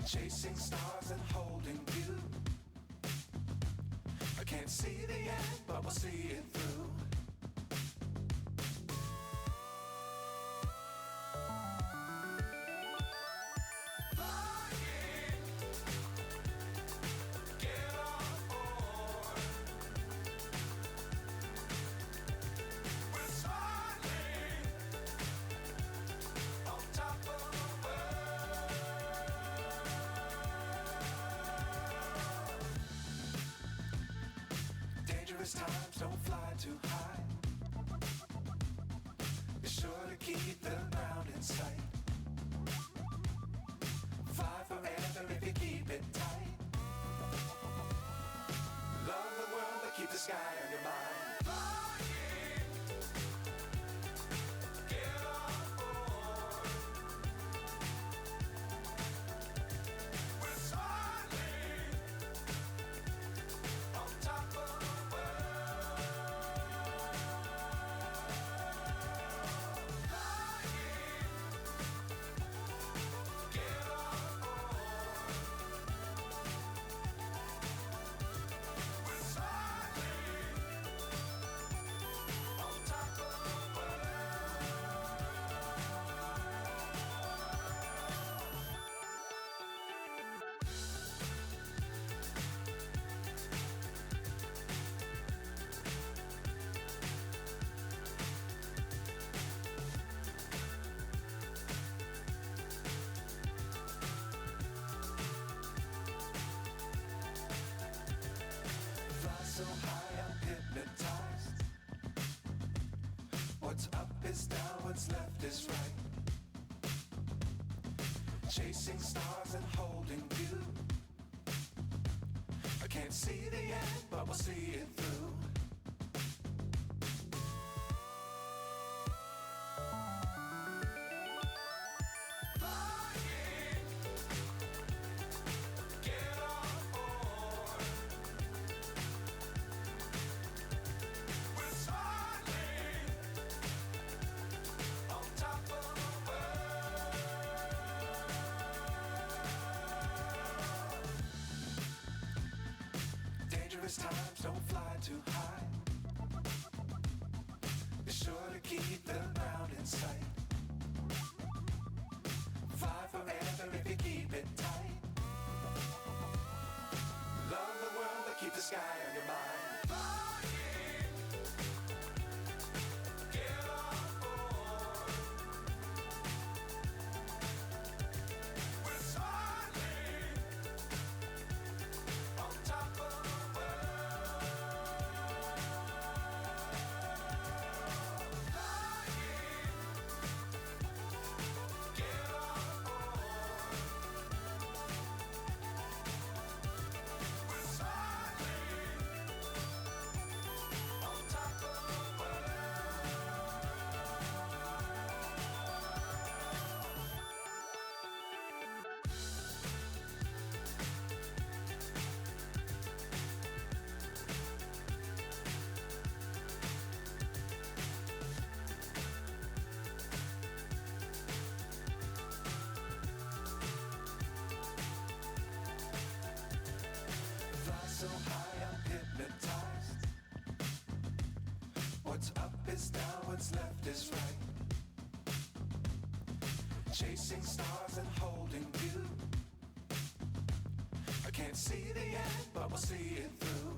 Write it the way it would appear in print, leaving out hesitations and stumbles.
Chasing stars and holding you. I can't see the end, but we'll see it through. Times don't fly too high. Be sure to keep the ground in sight. Fly forever if you keep it tight. Love the world but keep the sky on your mind. So high I'm hypnotized. What's up is down, what's left is right. Chasing stars and holding you. I can't see the end, but we'll see it through. Times don't fly too high. Be sure to keep the ground in sight. Fly forever if you keep it tight. Love the world but keep the sky on your mind. So high I'm hypnotized. What's up is down, what's left is right. Chasing stars and holding you. I can't see the end, but we'll see it through.